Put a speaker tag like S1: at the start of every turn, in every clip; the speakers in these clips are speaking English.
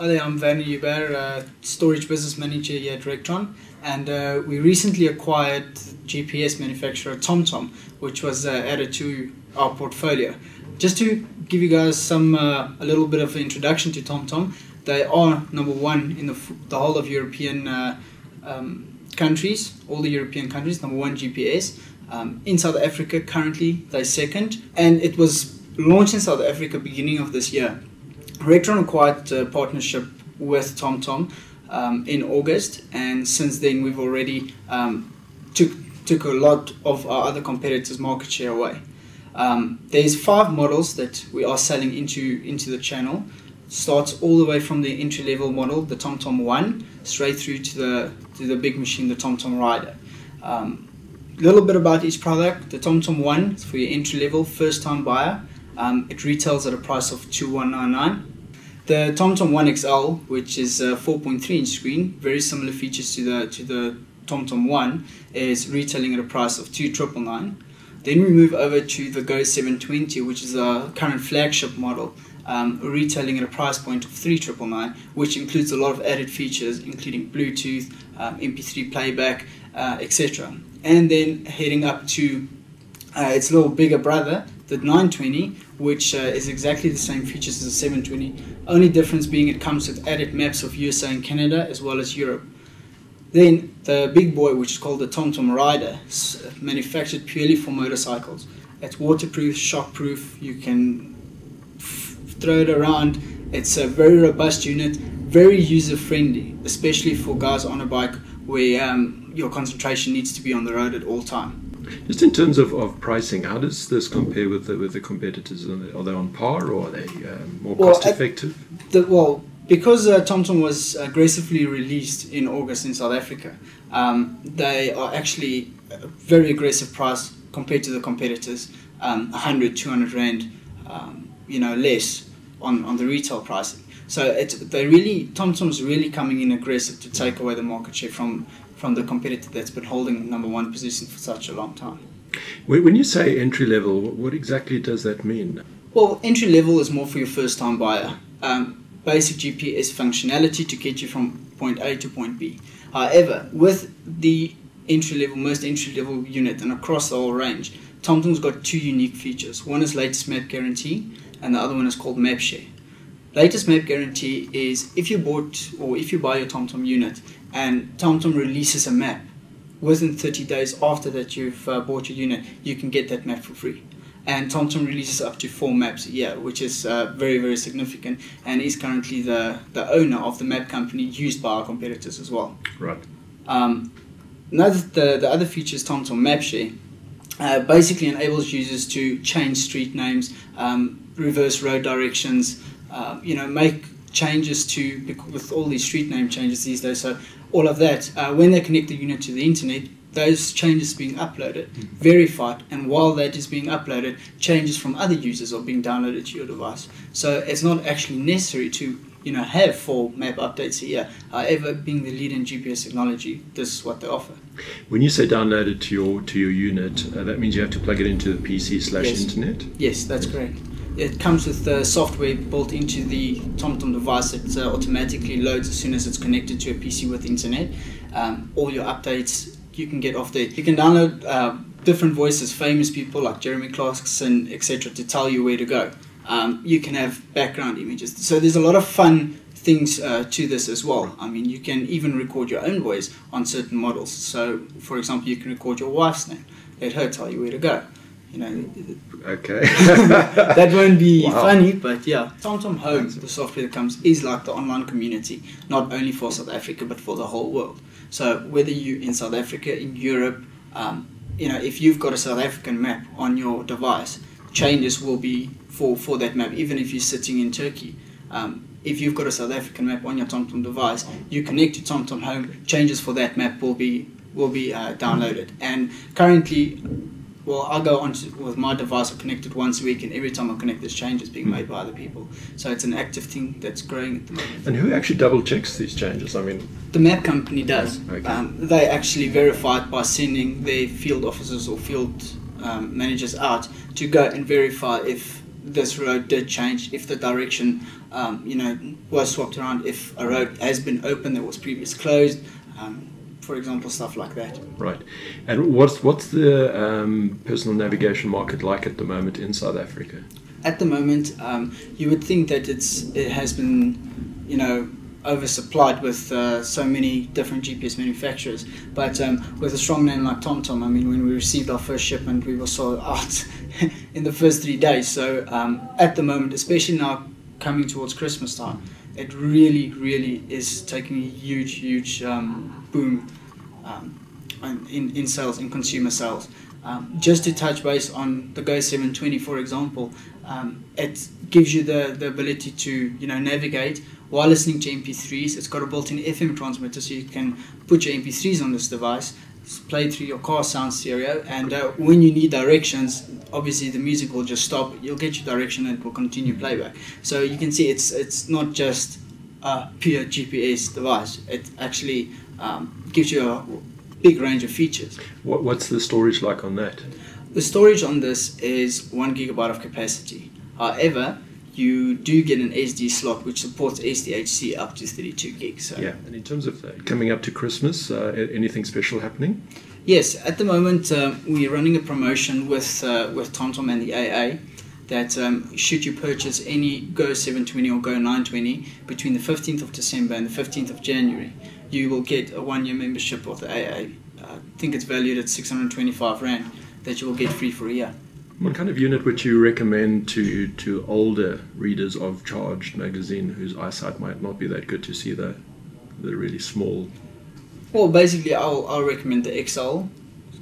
S1: Hi there, I'm Van Hubert, Storage Business Manager here at Rectron, and we recently acquired GPS manufacturer TomTom, which was added to our portfolio. Just to give you guys a little bit of an introduction to TomTom, they are number one in the whole of European countries, all the European countries, number one GPS. In South Africa currently they're second, and it was launched in South Africa beginning of this year. Rectron acquired a partnership with TomTom in August, and since then we've already took a lot of our other competitors' market share away. There's 5 models that we are selling into the channel. Starts all the way from the entry-level model, the TomTom 1, straight through to the big machine, the TomTom Rider. A little bit about each product. The TomTom 1 is for your entry-level, first-time buyer. It retails at a price of $2,199. The TomTom 1 XL, which is a 4.3-inch screen, very similar features to the TomTom 1, is retailing at a price of $2,999. Then we move over to the Go 720, which is our current flagship model, retailing at a price point of $3,999, which includes a lot of added features, including Bluetooth, MP3 playback, etc. And then heading up to its little bigger brother, the 920, which is exactly the same features as the 720, only difference being it comes with added maps of USA and Canada as well as Europe. Then the big boy, which is called the TomTom Rider, manufactured purely for motorcycles. It's waterproof, shockproof, you can throw it around. It's a very robust unit, very user-friendly, especially for guys on a bike where your concentration needs to be on the road at all time.
S2: Just in terms of pricing, how does this compare with the competitors? Are they on par, or are they more cost effective?
S1: Because TomTom was aggressively released in August in South Africa, they are actually a very aggressive price compared to the competitors, 100, 200 Rand, less on the retail pricing. So TomTom's really coming in aggressive to take away the market share from the competitor that's been holding number one position for such a long time.
S2: When you say entry level, what exactly does that mean?
S1: Well, entry level is more for your first time buyer. Basic GPS functionality to get you from point A to point B. However, with the most entry level unit and across the whole range, TomTom's got 2 unique features. One is latest map guarantee, and the other one is called map share. Latest map guarantee is if you buy your TomTom unit and TomTom releases a map, within 30 days after that you've bought your unit, you can get that map for free. And TomTom releases up to 4 maps a year, which is very, very significant, and is currently the owner of the map company used by our competitors as well.
S2: Right.
S1: The other feature is TomTom Map Share. Basically enables users to change street names, reverse road directions, make changes with all these street name changes these days. So all of that, when they connect the unit to the internet, those changes are being uploaded, verified, and while that is being uploaded, changes from other users are being downloaded to your device. So it's not actually necessary to have 4 map updates a year. However, being the lead in GPS technology, this is what they offer.
S2: When you say downloaded to your unit, that means you have to plug it into the PC/internet?
S1: Yes, that's correct. It comes with the software built into the TomTom device that automatically loads as soon as it's connected to a PC with internet. All your updates you can get off there. You can download different voices, famous people like Jeremy Clarkson, etc., to tell you where to go. You can have background images. So there's a lot of fun things to this as well. I mean, you can even record your own voice on certain models. So, for example, you can record your wife's name. Let her tell you where to go.
S2: Okay.
S1: That won't be funny, but yeah. TomTom Home, the software that comes, is like the online community, not only for South Africa, but for the whole world. So whether you're in South Africa, in Europe, if you've got a South African map on your device, changes will be for that map, even if you're sitting in Turkey. If you've got a South African map on your TomTom device, you connect to TomTom Home, changes for that map will be downloaded. And currently, I go on with my device, I connect it once a week, and every time I connect, there's changes being made by other people. So it's an active thing that's growing at the moment.
S2: And who actually double checks these changes? I mean,
S1: the map company does.
S2: Okay.
S1: They actually verify it by sending their field officers or field managers out to go and verify if this road did change, if the direction was swapped around, if a road has been open that was previously closed, for example, stuff like that.
S2: Right. And what's the personal navigation market like at the moment in South Africa?
S1: At the moment, you would think that it has been, oversupplied with so many different GPS manufacturers. But with a strong name like TomTom, I mean, when we received our first shipment, we were sold out in the first 3 days. So at the moment, especially now coming towards Christmas time, it really, really is taking a huge boom in sales, in consumer sales. Just to touch base on the Go 720, for example, it gives you the ability to navigate while listening to MP3s. It's got a built-in FM transmitter, so you can put your MP3s on this device, play through your car sound stereo, and when you need directions, obviously the music will just stop. You'll get your direction and it will continue playback. So you can see it's not just a pure GPS device. It actually gives you a big range of features.
S2: What's the storage like on that?
S1: The storage on this is 1 gigabyte of capacity. However, you do get an SD slot which supports SDHC up to 32 gigs. So.
S2: Yeah, and in terms of coming up to Christmas, anything special happening?
S1: Yes, at the moment we're running a promotion with TomTom and the AA that should you purchase any Go 720 or Go 920 between the 15th of December and the 15th of January, you will get a 1-year membership of the AA. I think it's valued at 625 Rand that you will get free for a year.
S2: What kind of unit would you recommend to older readers of Charged magazine whose eyesight might not be that good to see the really small?
S1: Well, basically I'll recommend the XL,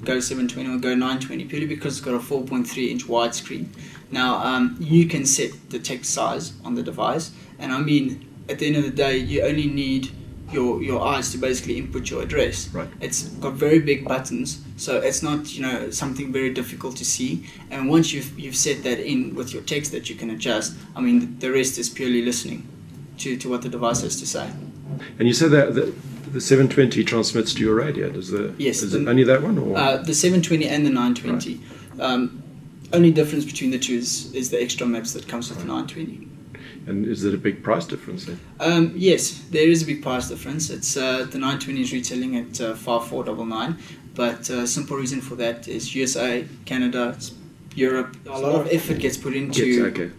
S1: Go 720 or Go 920, purely because it's got a 4.3 inch widescreen. Now you can set the text size on the device, and I mean at the end of the day you only need your eyes to basically input your address.
S2: Right.
S1: It's got very big buttons, so it's not something very difficult to see. And once you've set that in with your text that you can adjust, I mean the rest is purely listening to what the device has to say.
S2: And you said that the 720 transmits to your radio.
S1: Yes.
S2: Is it only that one, or
S1: the 720 and the 920? Right. Only difference between the two is the extra maps that comes with the 920.
S2: And is there a big price difference then?
S1: Yes, there is a big price difference. It's the 920 is retailing at 5499, but simple reason for that is USA, Canada, Europe. A lot of effort gets put into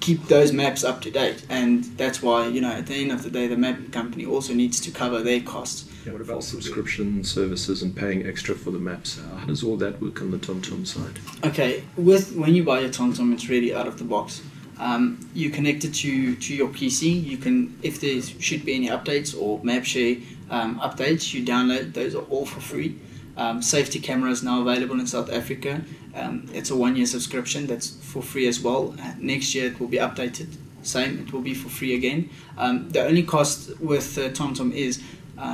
S1: keep those maps up to date, and that's why at the end of the day the map company also needs to cover their costs.
S2: Yeah, what about subscription services and paying extra for the maps? How does all that work on the TomTom side?
S1: Okay, when you buy your TomTom, it's really out of the box. You connect it to your PC. You can, if there should be any updates or map share updates, you download those. Are all for free. Safety cameras now available in South Africa. It's a 1-year subscription that's for free as well. Next year it will be updated. Same, it will be for free again. The only cost with TomTom is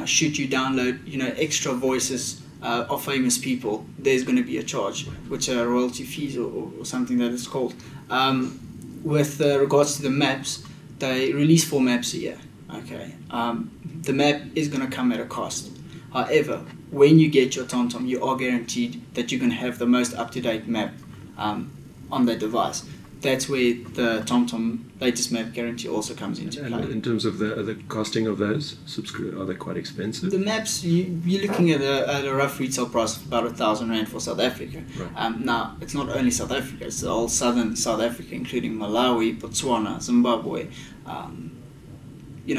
S1: should you download extra voices of famous people, there's going to be a charge, which are royalty fees or something that is called. With regards to the maps, they release 4 maps a year. Okay, the map is going to come at a cost. However, when you get your TomTom, you are guaranteed that you're going to have the most up-to-date map on that device. That's where the TomTom latest map guarantee also comes into play.
S2: And in terms of the costing of those, are they quite expensive?
S1: The maps, you're looking at a rough retail price of about 1,000 Rand for South Africa.
S2: Right.
S1: Now, it's not only South Africa, it's all southern South Africa, including Malawi, Botswana, Zimbabwe,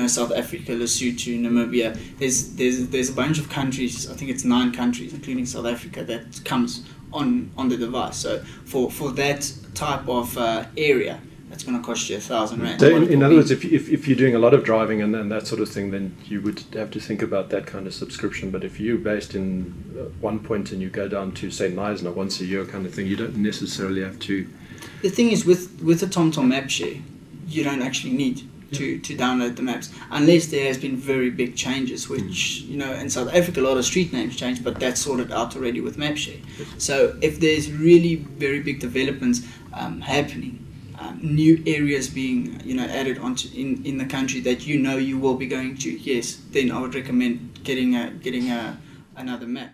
S1: South Africa, Lesotho, Namibia. There's a bunch of countries, I think it's 9 countries, including South Africa, that comes on the device. So for that type of area, that's going to cost you 1,000 Rand.
S2: So in other words, if you're doing a lot of driving and that sort of thing, then you would have to think about that kind of subscription. But if you're based in one point and you go down to, say, Knysna once a year kind of thing, you don't necessarily have to.
S1: The thing is, with the TomTom map share, you don't actually need to download the maps unless there has been very big changes, which in South Africa a lot of street names change, but that's sorted out already with MapShare. So if there's really very big developments happening, new areas being added onto in the country that you will be going to, yes, then I would recommend getting another map.